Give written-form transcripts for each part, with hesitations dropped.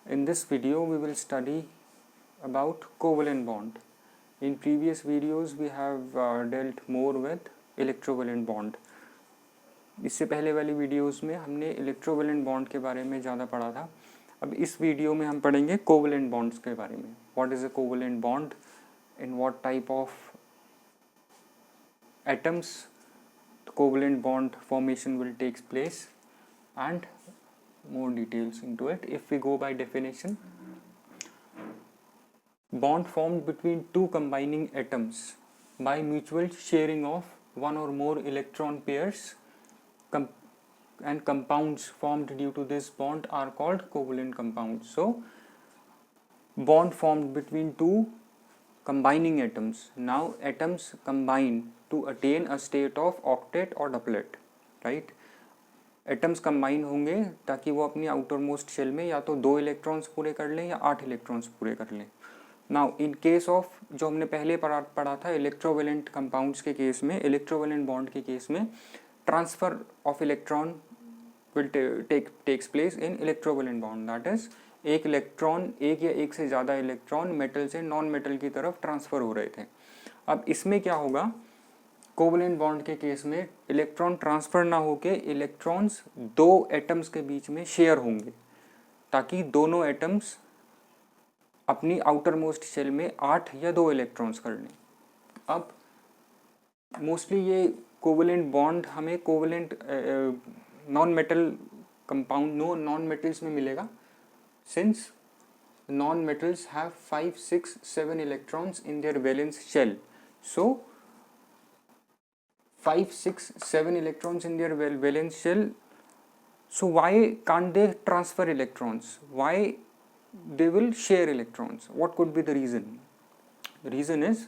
In this video we will study about covalent bond. In previous videos we have dealt more with electrovalent bond. इससे पहले वाली videos में हमने electrovalent bond के बारे में ज़्यादा पढ़ा था. अब इस वीडियो में हम पढ़ेंगे कोवेलेंट बॉन्ड्स के बारे में. What is a covalent bond, in what type of atoms the covalent bond formation will take place, and more details into it. If we go by definition, bond formed between two combining atoms by mutual sharing of one or more electron pairs and compounds formed due to this bond are called covalent compounds. So bond formed between two combining atoms. Now atoms combine to attain a state of octet or doublet, right? Atoms combine होंगे ताकि वो अपनी outer most shell में या तो 2 electrons पूरे कर लें या 8 इलेक्ट्रॉन्स पूरे कर लें. नाउ इन केस ऑफ जो हमने पहले पढ़ा था इलेक्ट्रोवेलेंट कंपाउंड्स के केस में, इलेक्ट्रोवेलेंट बॉन्ड के केस में transfer of electron will takes place in electrovalent bond. That is एक इलेक्ट्रॉन, एक या एक से ज़्यादा इलेक्ट्रॉन मेटल से नॉन मेटल की तरफ ट्रांसफ़र हो रहे थे. अब इसमें क्या होगा, कोवेलेंट बॉन्ड के केस में इलेक्ट्रॉन ट्रांसफ़र ना होके इलेक्ट्रॉन्स दो एटम्स के बीच में शेयर होंगे ताकि दोनों एटम्स अपनी आउटर मोस्ट शेल में 8 या 2 इलेक्ट्रॉन्स कर लें. अब मोस्टली ये कोवेलेंट बॉन्ड हमें covalent non metal compound non metals में मिलेगा, since non-metals have 5, 6, 7 electrons in their valence shell. So 5, 6, 7 electrons in their valence shell. So why can't they transfer electrons? Why they will share electrons? What could be the reason? The reason is,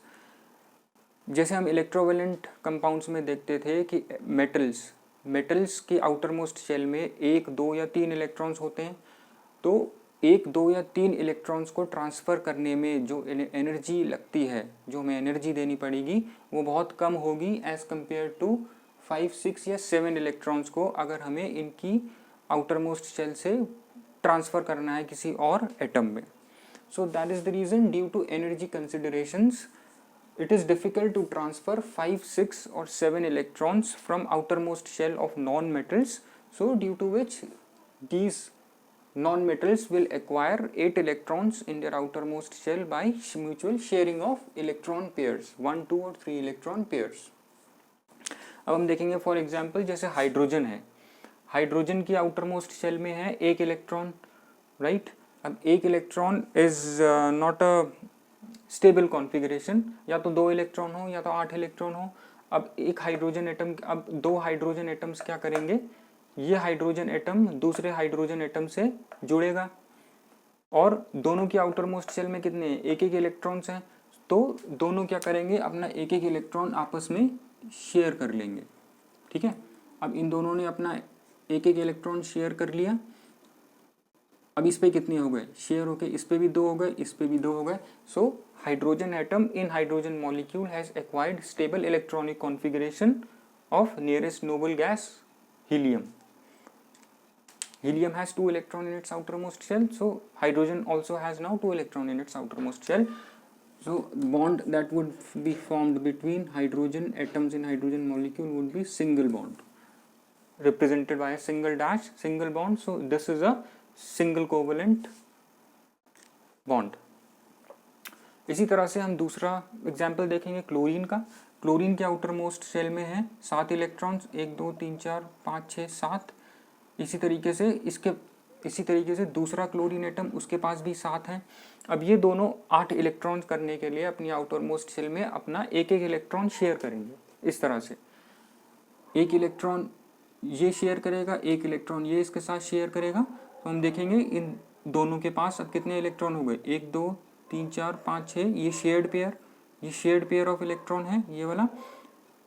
जैसे हम electrovalent compounds में देखते थे कि metals की outer most shell में 1, 2 या 3 electrons होते हैं. तो 1, 2 या 3 इलेक्ट्रॉन्स को ट्रांसफ़र करने में जो एनर्जी लगती है, जो हमें एनर्जी देनी पड़ेगी, वो बहुत कम होगी एज़ कम्पेयर टू 5, 6 या 7 इलेक्ट्रॉन्स को अगर हमें इनकी आउटर मोस्ट शेल से ट्रांसफ़र करना है किसी और एटम में. So that is the reason, due to energy considerations it is difficult to transfer 5, 6 or 7 electrons from outermost shell of non-metals. So due to which these non-metals will acquire 8 electrons in their outermost shell by mutual sharing of electron pairs, 1, 2 और 3 electron pairs. अब हम देखेंगे for example जैसे hydrogen है. Hydrogen की outermost shell में है 1 electron, right. अब 1 electron is not a stable configuration, या तो 2 इलेक्ट्रॉन हो या तो 8 इलेक्ट्रॉन हो. अब एक हाइड्रोजन एटम, अब 2 हाइड्रोजन एटम्स क्या करेंगे, ये हाइड्रोजन एटम दूसरे हाइड्रोजन एटम से जुड़ेगा और दोनों की आउटर मोस्ट शेल में कितने, एक इलेक्ट्रॉन्स हैं. तो दोनों क्या करेंगे, अपना एक इलेक्ट्रॉन आपस में शेयर कर लेंगे, ठीक है. अब इन दोनों ने अपना एक इलेक्ट्रॉन शेयर कर लिया. अब इस पे कितने हो गए, शेयर होके इस पे भी 2 हो गए, इस पे भी 2 हो गए. So hydrogen atom in hydrogen molecule has acquired stable electronic configuration of nearest noble gas helium. Helium has 2 electrons in its outermost shell, so hydrogen also has now 2 electrons in its outermost shell. So bond that would be formed between hydrogen atoms in hydrogen molecule would be single bond, represented by a single dash, single bond. So this is a single covalent bond. इसी तरह से हम दूसरा example देखेंगे chlorine का. Chlorine के outer most shell में है 7 इलेक्ट्रॉन्स, 1, 2, 3, 4, 5, 6, 7. इसी तरीके से दूसरा क्लोरीन एटम, उसके पास भी 7 हैं. अब ये दोनों 8 इलेक्ट्रॉन्स करने के लिए अपनी आउटर मोस्ट शेल में अपना एक इलेक्ट्रॉन शेयर करेंगे. इस तरह से एक इलेक्ट्रॉन ये शेयर करेगा, एक इलेक्ट्रॉन ये इसके साथ शेयर करेगा. तो हम देखेंगे इन दोनों के पास अब कितने इलेक्ट्रॉन हो गए, 1, 2, 3, 4, 5, 6. ये शेयर्ड पेयर ऑफ इलेक्ट्रॉन है ये वाला.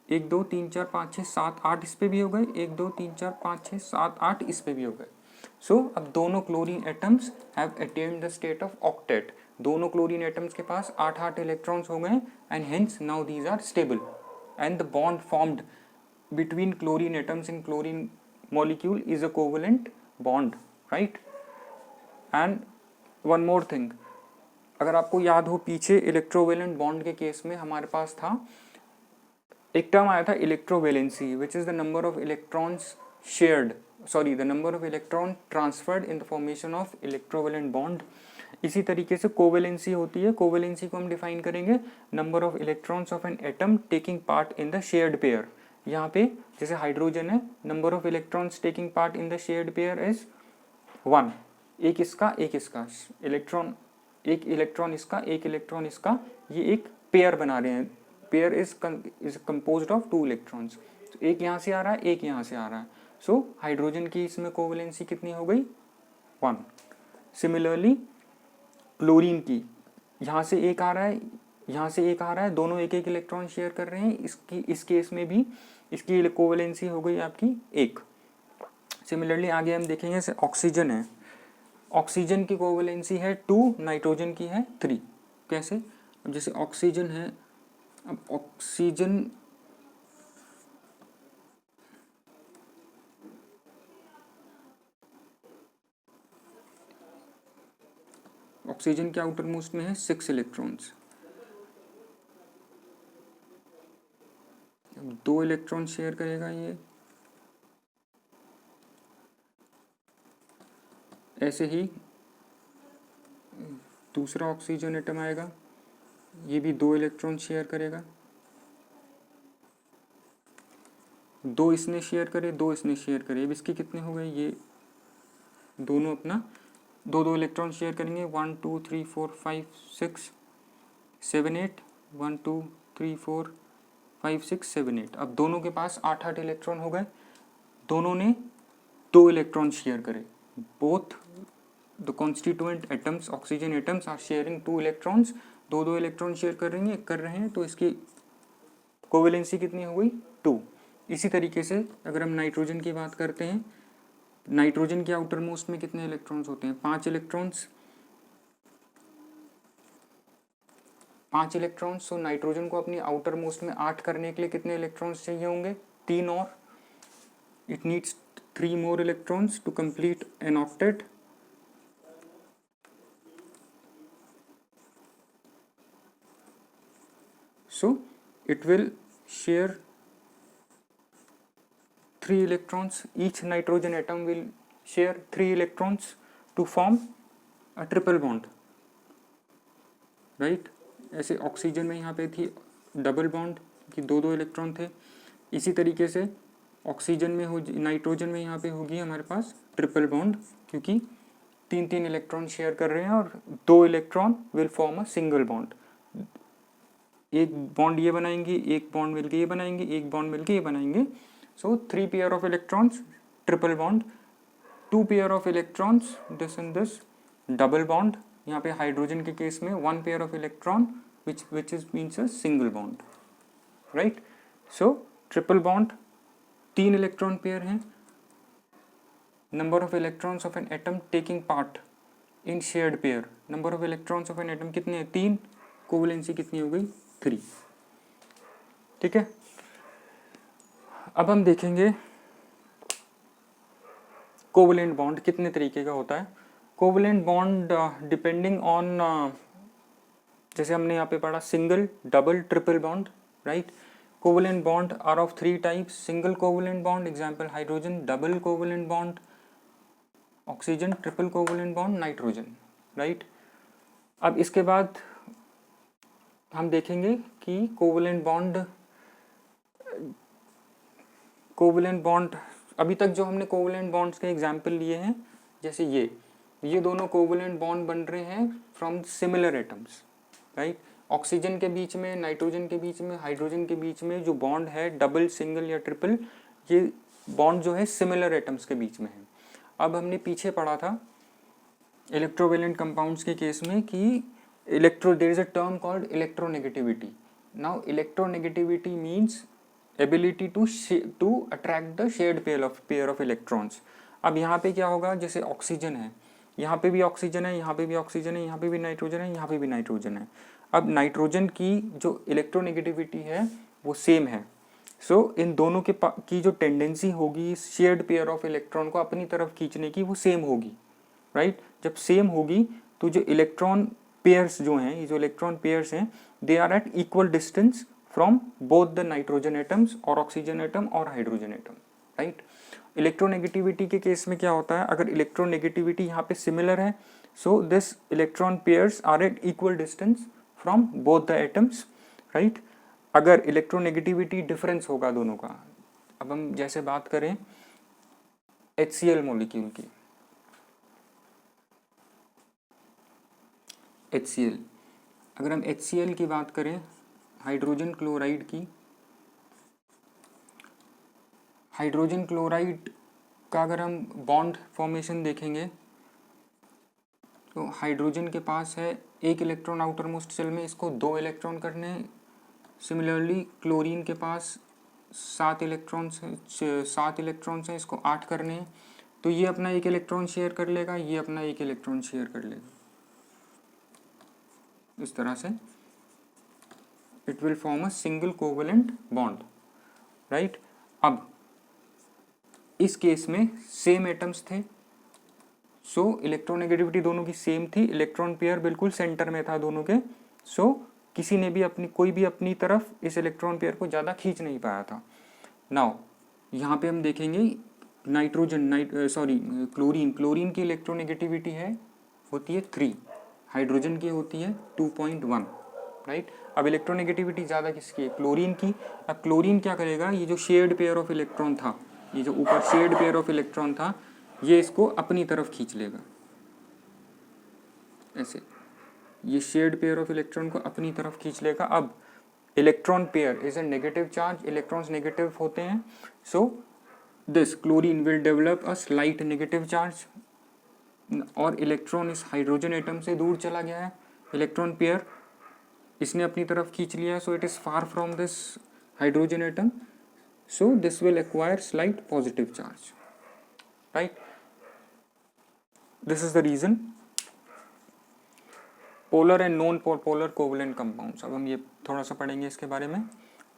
1, 2, 3, 4, 5, 6, 7, 8 इस पे भी हो गए. 1, 2, 3, 4, 5, 6, 7, 8 इस पे भी हो गए. सो अब दोनों chlorine atoms have attend the state of octet. दोनों क्लोरीन एटम्स के पास 8 इलेक्ट्रॉन्स हो गए and hence now these are stable and the bond formed between chlorine atoms in chlorine molecule is a covalent bond, right. And one more thing, अगर आपको याद हो पीछे इलेक्ट्रोवेलेंट बॉन्ड के केस में हमारे पास था एक टर्म आया था electrovalency, which is the number of electrons shared, sorry the number of electron transferred in the formation of electrovalent bond. इसी तरीके से कोवेलेंसी होती है, कोवेलेंसी को हम डिफाइन करेंगे number of electrons of an atom taking part in the shared pair. यहाँ पे जैसे हाइड्रोजन है, number of electrons taking part in the shared pair is 1, एक इसका इलेक्ट्रॉन, एक इलेक्ट्रॉन इसका, एक इलेक्ट्रॉन इसका, ये एक पेयर बना रहे हैं। Pair is composed of 2 electrons, एक यहाँ से आ रहा है, एक यहाँ से आ रहा है। सो हाइड्रोजन की इसमें कोवेलेंसी कितनी हो गई? 1। सिमिलरली क्लोरीन की, यहाँ से एक आ रहा है, यहाँ से एक आ रहा है, दोनों एक एक इलेक्ट्रॉन शेयर कर रहे हैं। इसकी इस केस में भी इसकी कोवेलेंसी हो गई आपकी 1। सिमिलरली आगे हम देखेंगे जैसे ऑक्सीजन है, ऑक्सीजन की कोवेलेंसी है 2, नाइट्रोजन की है 3। कैसे? अब जैसे ऑक्सीजन है, अब ऑक्सीजन के आउटर मोस्ट में है 6 इलेक्ट्रॉन्स, 2 इलेक्ट्रॉन शेयर करेगा ये, ऐसे ही दूसरा ऑक्सीजन एटम आएगा, ये भी 2 इलेक्ट्रॉन शेयर करेगा, 2 इसने शेयर करे, 2 इसने शेयर करे। अब इसके कितने हो गए? ये दोनों अपना 2 इलेक्ट्रॉन शेयर करेंगे, 1 2 3 4 5 6 7 8, 1 2 3 4 5 6 7 8। अब दोनों के पास 8 इलेक्ट्रॉन हो गए, दोनों ने 2 इलेक्ट्रॉन शेयर करे। Both the constituent atoms, oxygen atoms are sharing 2 electrons, 2 electron share कर रहे हैं, तो इसकी कोवेलेंसी कितनी हो गई? 2। इसी तरीके से अगर हम नाइट्रोजन की बात करते हैं, नाइट्रोजन के आउटर मोस्ट में कितने इलेक्ट्रॉन्स होते हैं? 5 इलेक्ट्रॉन्स, 5 इलेक्ट्रॉन्स। तो नाइट्रोजन को अपनी आउटर मोस्ट में 8 करने के लिए कितने इलेक्ट्रॉन्स चाहिए होंगे? 3 और। It needs 3 more electrons to complete an octet. So it will share 3 electrons. Each nitrogen atom will share 3 electrons to form a triple bond, right? ऐसे ऑक्सीजन में यहाँ पे थी डबल बॉन्ड कि 2 इलेक्ट्रॉन थे। इसी तरीके से ऑक्सीजन में हो, नाइट्रोजन में यहाँ पे होगी हमारे पास ट्रिपल बॉन्ड, क्योंकि 3 इलेक्ट्रॉन शेयर कर रहे हैं और 2 electron will form a single bond. एक बॉन्ड ये बनाएंगे, एक बॉन्ड मिलके ये बनाएंगे, एक बॉन्ड मिलके ये बनाएंगे। सो 3 pair of electrons triple bond, 2 pair of electrons this and this double bond. यहाँ पे हाइड्रोजन के केस में 1 pair of electron which is means a single bond, right? So triple bond, 3 electron pair हैं। Number of electrons of an atom taking part in shared pair, number of electrons of an atom कितने हैं? 3। Covalency कितनी हो गई? 3। ठीक है, अब हम देखेंगे कोवेलेंट बॉन्ड कितने तरीके का होता है। कोवेलेंट बॉन्ड डिपेंडिंग ऑन, जैसे हमने यहाँ पे पढ़ा single, double, triple bond, right? Covalent bond are of 3 types, single covalent bond example hydrogen, double covalent bond oxygen, triple covalent bond nitrogen, right? अब इसके बाद हम देखेंगे कि कोवेलेंट बॉन्ड अभी तक जो हमने कोवेलेंट बॉन्ड्स के एग्जांपल लिए हैं, जैसे ये दोनों कोवेलेंट बॉन्ड बन रहे हैं from similar atoms, right? Oxygen के बीच में, नाइट्रोजन के बीच में, हाइड्रोजन के बीच में जो बॉन्ड है डबल, सिंगल या ट्रिपल, ये बॉन्ड जो है सिमिलर एटम्स के बीच में है। अब हमने पीछे पढ़ा था इलेक्ट्रोवेलेंट कंपाउंड्स के केस में कि there is a term called electronegativity. Now electronegativity means ability to attract the shared pair of electrons. अब यहाँ पे क्या होगा, जैसे ऑक्सीजन है, यहाँ पे भी ऑक्सीजन है, यहाँ पे भी ऑक्सीजन है, यहाँ पे भी नाइट्रोजन है, यहाँ पे भी नाइट्रोजन है। अब नाइट्रोजन की जो इलेक्ट्रोनेगेटिविटी है वो सेम है। सो इन दोनों की जो टेंडेंसी होगी शेयर्ड पेयर ऑफ इलेक्ट्रॉन को अपनी तरफ खींचने की, वो सेम होगी, राइट? जब सेम होगी तो जो इलेक्ट्रॉन पेयर्स जो हैं, ये जो इलेक्ट्रॉन पेयर्स हैं, they are at equal distance from both the nitrogen atoms और ऑक्सीजन एटम और हाइड्रोजन एटम, राइट। इलेक्ट्रोनेगेटिविटी के केस में क्या होता है, अगर इलेक्ट्रोनेगेटिविटी यहाँ पे सिमिलर है, so this electron pairs are at equal distance from both the atoms, right. अगर इलेक्ट्रोनेगेटिविटी डिफरेंस होगा दोनों का, अब हम जैसे बात करें HCl मॉलिक्यूल की, HCl, अगर हम HCl की बात करें, हाइड्रोजन क्लोराइड की, हाइड्रोजन क्लोराइड का अगर हम बॉन्ड फॉर्मेशन देखेंगे तो हाइड्रोजन के पास है एक इलेक्ट्रॉन आउटर मोस्ट शेल में, इसको 2 इलेक्ट्रॉन करने हैं। सिमिलरली क्लोरीन के पास 7 इलेक्ट्रॉन्स हैं, इसको 8 करने हैं। तो ये अपना एक इलेक्ट्रॉन शेयर कर लेगा, ये अपना एक इलेक्ट्रॉन शेयर कर लेगा, इस तरह से it will form a single covalent bond, right. अब इस केस में सेम एटम्स थे, सो इलेक्ट्रोनेगेटिविटी दोनों की सेम थी, इलेक्ट्रॉन पेयर बिल्कुल सेंटर में था दोनों के, सो किसी ने भी कोई भी अपनी तरफ इस इलेक्ट्रॉन पेयर को ज़्यादा खींच नहीं पाया था। नाउ यहाँ पे हम देखेंगे क्लोरीन की इलेक्ट्रोनेगेटिविटी होती है 3, हाइड्रोजन की होती है 2.1, राइट। अब इलेक्ट्रोनेगेटिविटी ज़्यादा किसकी है, क्लोरीन की। अब क्लोरीन क्या करेगा, ये जो शेयर्ड पेयर ऑफ इलेक्ट्रॉन था, ये जो ऊपर शेयर्ड पेयर ऑफ इलेक्ट्रॉन था, ये इसको अपनी तरफ खींच लेगा, ऐसे ये शेयर्ड पेयर ऑफ इलेक्ट्रॉन को अपनी तरफ खींच लेगा। अब electron pair is a negative charge, electrons negative होते हैं, so this chlorine will develop a slight negative charge, और इलेक्ट्रॉन इस हाइड्रोजन एटम से दूर चला गया है, इलेक्ट्रॉन पेयर इसने अपनी तरफ खींच लिया है, so it is far from this hydrogen atom, so this will acquire slight positive charge, right. This is the reason. Polar and non polar covalent compounds, अब हम ये थोड़ा सा पढ़ेंगे इसके बारे में।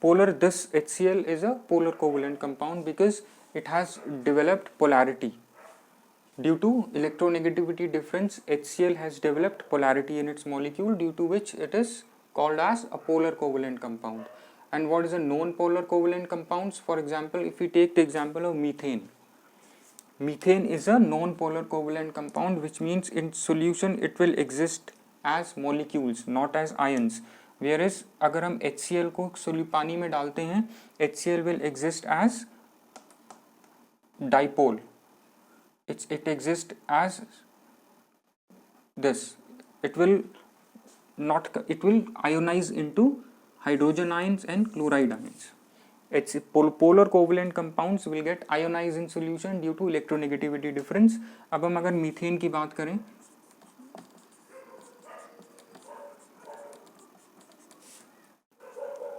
Polar, this HCl is a polar covalent compound because it has developed polarity due to electronegativity difference. HCl has developed polarity in its molecule, due to which it is called as a polar covalent compound. And what is a non-polar covalent compounds? For example, if we take the example of methane, methane is a non-polar covalent compound, which means in solution it will exist as molecules, not as ions. Whereas अगर हम HCl को पानी में डालते हैं, HCl will exist as dipole. It exists as this. It will ionize into hydrogen ions and chloride ions. It's polar covalent compounds will get ionized in solution due to electronegativity difference. अब हम अगर methane की बात करें,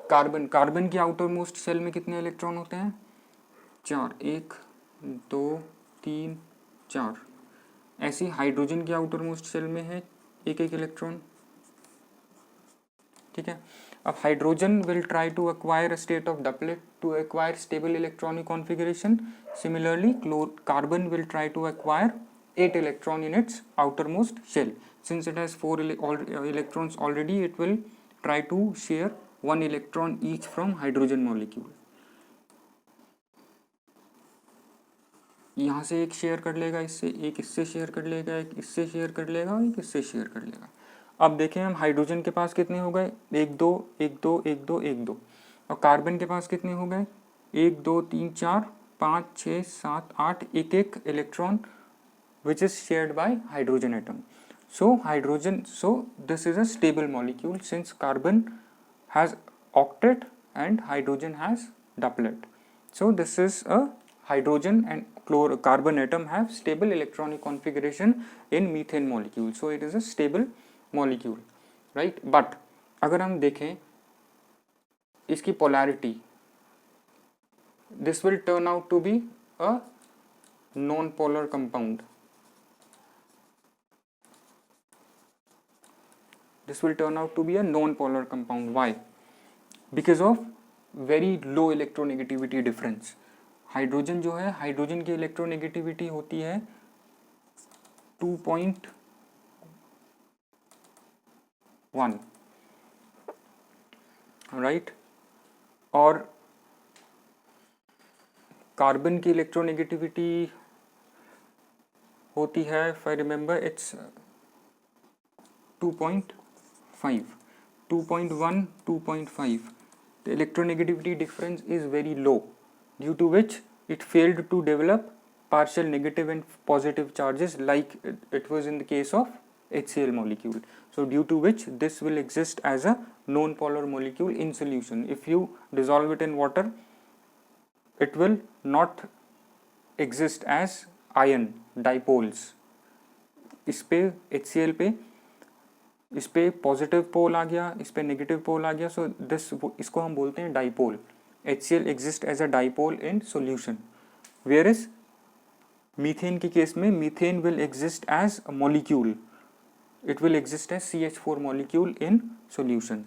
carbon की outer most shell में कितने electron होते हैं, 4, 1 2 3 4। ऐसी हाइड्रोजन की आउटर मोस्ट शेल में है एक इलेक्ट्रॉन, ठीक है। अब hydrogen will try to acquire a state of doublet to acquire stable electronic configuration. Similarly carbon will try to acquire 8 electron in its outermost shell. Since it has 4 electrons already, it will try to share 1 electron each from hydrogen molecule. यहाँ से एक share कर लेगा, इससे एक इससे share कर लेगा, एक इससे शेयर कर लेगा और एक इससे शेयर कर लेगा। अब देखें हम हाइड्रोजन के पास कितने हो गए, 1 2 1 2 1 2 1 2, और कार्बन के पास कितने हो गए, 1 2 3 4 5 6 7 8, एक एक electron which is shared by hydrogen atom. So this is a stable molecule since carbon has octet and hydrogen has doublet. So this is a hydrogen and carbon atom have stable electronic configuration in methane molecule. So it is a stable molecule, right? But अगर हम देखें इसकी polarity, this will turn out to be a non-polar compound. This will turn out to be a non-polar compound. Why? Because of very low electronegativity difference. Hydrogen जो है, hydrogen की electronegativity होती है 1, right. और कार्बन की electronegativity होती है, if I remember, it's 2.5, 2.1, 2.5. The electronegativity difference is very low, due to which it failed to develop partial negative and positive charges like it was in the case of HCl molecule. So due to which this will exist as a non-polar molecule in solution. If you dissolve it in water, it will not exist as ion dipoles. इस पे HCl पे इस पे positive पोल आ गया, इस पे negative पोल आ गया, so this इसको हम बोलते हैं dipole. HCl exist as a dipole in solution, where is methane के केस में methane will exist as a molecule, it will exist as CH4 molecule in solution.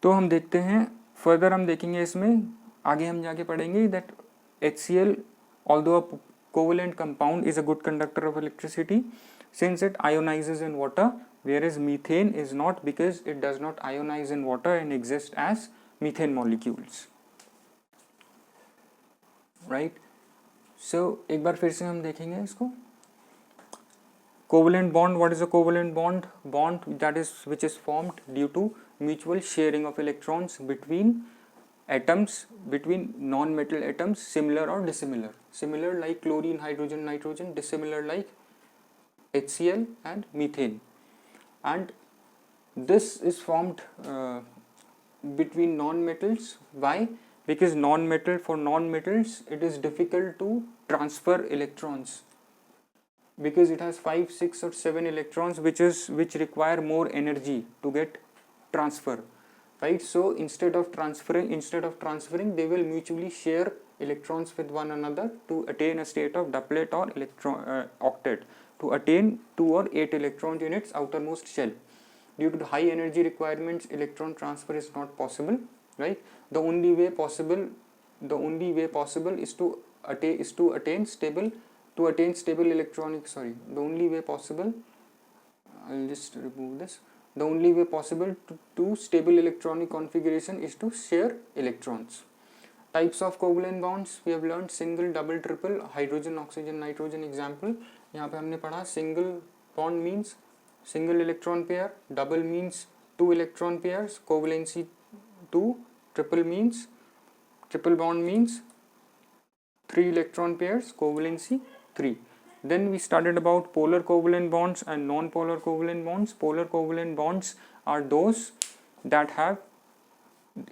तो हम देखते हैं फर्दर, हम देखेंगे इसमें आगे हम जाके पढ़ेंगे that HCl although a covalent compound is a good conductor of electricity since it ionizes in water, whereas methane is not because it does not ionize in water and exist as methane molecules, right. So एक बार फिर से हम देखेंगे इसको. Covalent bond, what is a covalent bond? Bond that is which is formed due to mutual sharing of electrons between atoms, between non-metal atoms, similar or dissimilar. Similar like chlorine, hydrogen, nitrogen, dissimilar like HCl and methane. And this is formed between non-metals. Why? Because for non-metals it is difficult to transfer electrons, because it has 5, 6 or 7 electrons which require more energy to get transfer, right. So instead of transferring they will mutually share electrons with one another to attain a state of doublet or octet, to attain 2 or 8 electrons in its outermost shell. Due to the high energy requirements, electron transfer is not possible, right. The only way possible is to attain stable electronic, the only way possible, I'll just remove this. The only way possible to stable electronic configuration is to share electrons. Types of covalent bonds we have learned: single, double, triple, hydrogen, oxygen, nitrogen example. यहाँ पे हमने पढ़ा single bond means single electron pair, double means 2 electron pairs, covalency 2, triple bond means 3 electron pairs, covalency 3. Then we studied about polar covalent bonds and non-polar covalent bonds. Polar covalent bonds are those that have,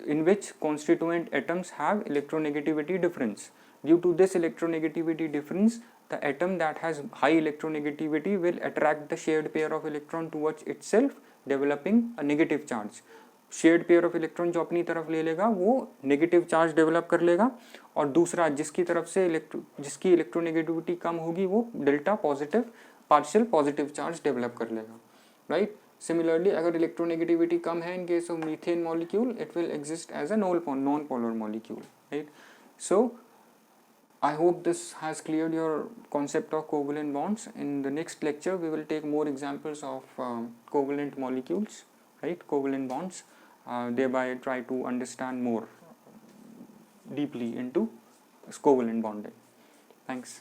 in which constituent atoms have electronegativity difference. Due to this electronegativity difference, the atom that has high electronegativity will attract the shared pair of electron towards itself, developing a negative charge. Shared pair of electron जो अपनी तरफ ले लेगा वो negative charge develop कर लेगा, और दूसरा जिसकी तरफ से जिसकी इलेक्ट्रोनेगेटिविटी कम होगी वो delta positive partial positive charge develop कर लेगा, राइट. सिमिलरली अगर इलेक्ट्रोनेगेटिविटी कम है in case of methane molecule, it will exist as a non polar molecule, right. So I hope this has cleared your concept of covalent bonds. In the next lecture we will take more examples of covalent molecules, right, covalent bonds. Thereby try to understand more deeply into covalent bonding. Thanks.